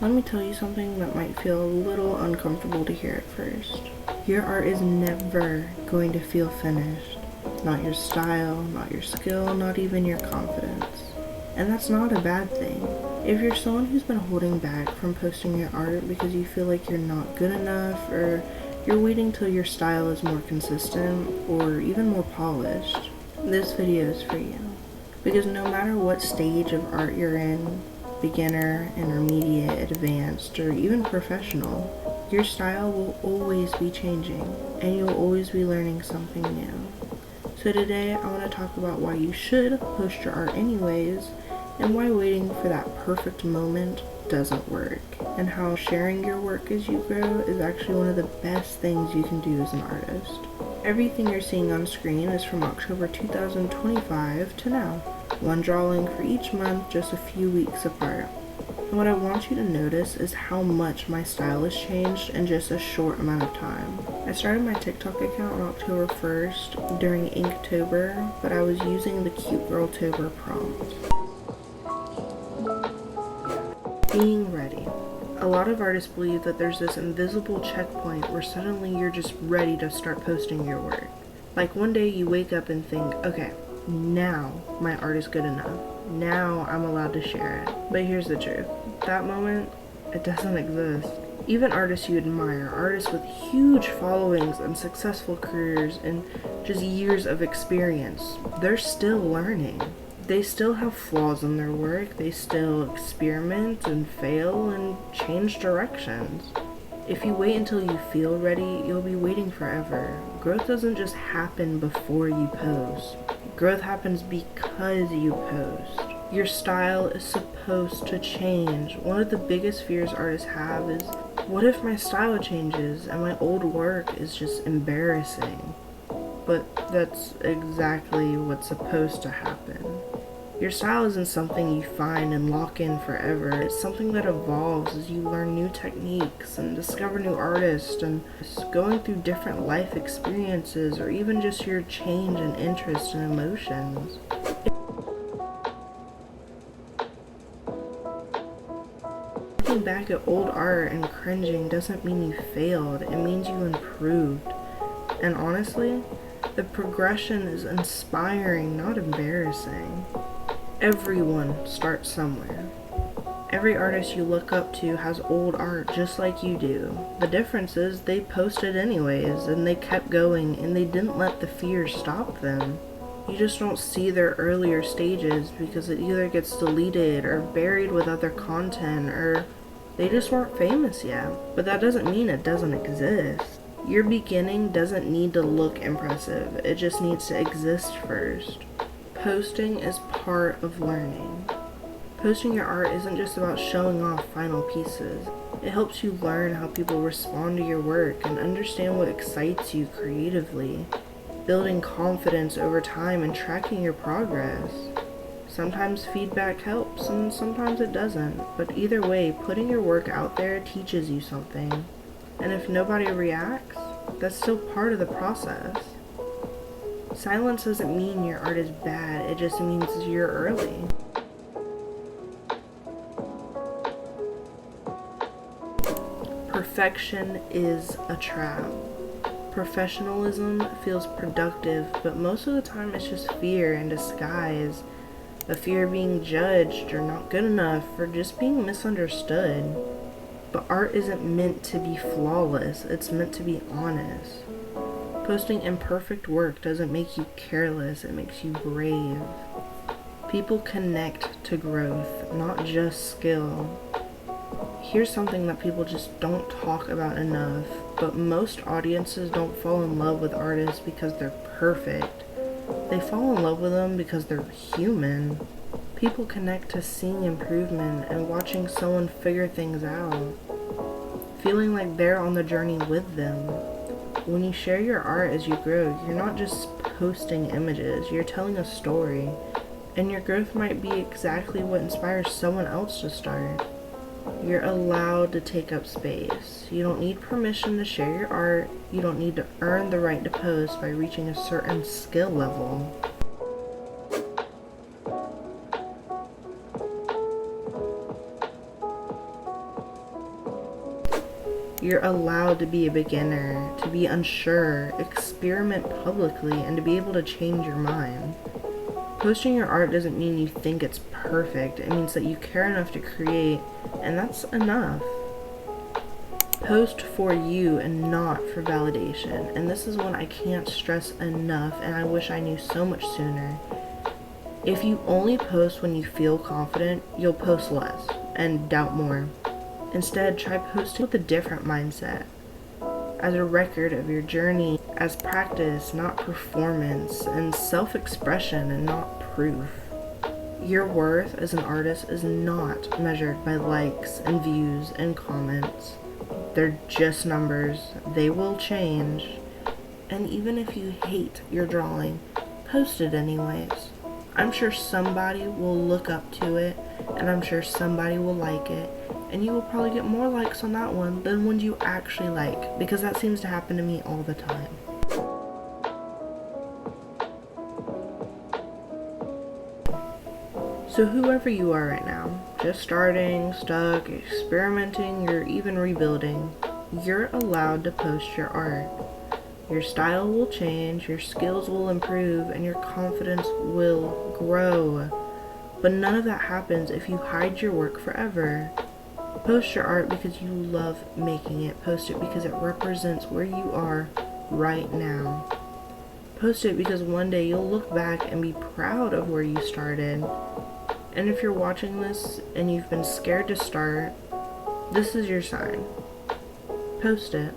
Let me tell you something that might feel a little uncomfortable to hear at first. Your art is never going to feel finished. Not your style, not your skill, not even your confidence. And that's not a bad thing. If you're someone who's been holding back from posting your art because you feel like you're not good enough, or you're waiting till your style is more consistent or even more polished, this video is for you. Because no matter what stage of art you're in, beginner, intermediate, advanced, or even professional, your style will always be changing and you'll always be learning something new. So today I want to talk about why you should post your art anyways, and why waiting for that perfect moment doesn't work, and how sharing your work as you grow is actually one of the best things you can do as an artist. Everything you're seeing on screen is from October 2025 to now, one drawing for each month just a few weeks apart. And what I want you to notice is how much my style has changed in just a short amount of time. I started my TikTok account on October 1st during Inktober, but I was using the Cute Girl Tober prompt. Being ready. A lot of artists believe that there's this invisible checkpoint where suddenly you're just ready to start posting your work. Like one day you wake up and think, okay, now my art is good enough. Now I'm allowed to share it. But here's the truth. That moment, it doesn't exist. Even artists you admire, artists with huge followings and successful careers and just years of experience, they're still learning. They still have flaws in their work, they still experiment and fail and change directions. If you wait until you feel ready, you'll be waiting forever. Growth doesn't just happen before you post. Growth happens because you post. Your style is supposed to change. One of the biggest fears artists have is, what if my style changes and my old work is just embarrassing? But that's exactly what's supposed to happen. Your style isn't something you find and lock in forever. It's something that evolves as you learn new techniques and discover new artists and going through different life experiences, or even just your change in interest and emotions. Looking back at old art and cringing doesn't mean you failed, it means you improved. And honestly, the progression is inspiring, not embarrassing. Everyone starts somewhere. Every artist you look up to has old art just like you do. The difference is they posted anyways, and they kept going, and they didn't let the fear stop them. You just don't see their earlier stages because it either gets deleted or buried with other content, or they just weren't famous yet. But that doesn't mean it doesn't exist. Your beginning doesn't need to look impressive, it just needs to exist first. Posting is part of learning. Posting your art isn't just about showing off final pieces. It helps you learn how people respond to your work and understand what excites you creatively, building confidence over time and tracking your progress. Sometimes feedback helps and sometimes it doesn't, but either way, putting your work out there teaches you something. And if nobody reacts, that's still part of the process. Silence doesn't mean your art is bad, it just means you're early. Perfection is a trap. Professionalism feels productive, but most of the time it's just fear in disguise. A fear of being judged or not good enough or just being misunderstood. But art isn't meant to be flawless, it's meant to be honest. Posting imperfect work doesn't make you careless, it makes you brave. People connect to growth, not just skill. Here's something that people just don't talk about enough, but most audiences don't fall in love with artists because they're perfect. They fall in love with them because they're human. People connect to seeing improvement and watching someone figure things out, feeling like they're on the journey with them. When you share your art as you grow, you're not just posting images, you're telling a story, and your growth might be exactly what inspires someone else to start. You're allowed to take up space. You don't need permission to share your art. You don't need to earn the right to post by reaching a certain skill level. You're allowed to be a beginner, to be unsure, experiment publicly, and to be able to change your mind. Posting your art doesn't mean you think it's perfect. It means that you care enough to create, and that's enough. Post for you and not for validation. And this is one I can't stress enough, and I wish I knew so much sooner. If you only post when you feel confident, you'll post less and doubt more. Instead, try posting with a different mindset, as a record of your journey, as practice, not performance, and self-expression and not proof. Your worth as an artist is not measured by likes and views and comments. They're just numbers. They will change. And even if you hate your drawing, post it anyways. I'm sure somebody will look up to it, and I'm sure somebody will like it, and you will probably get more likes on that one than ones you actually like, because that seems to happen to me all the time. So whoever you are right now, just starting, stuck, experimenting, or even rebuilding, you're allowed to post your art. Your style will change, your skills will improve, and your confidence will grow. But none of that happens if you hide your work forever. Post your art because you love making it. Post it because it represents where you are right now. Post it because one day you'll look back and be proud of where you started. And if you're watching this and you've been scared to start, this is your sign. Post it.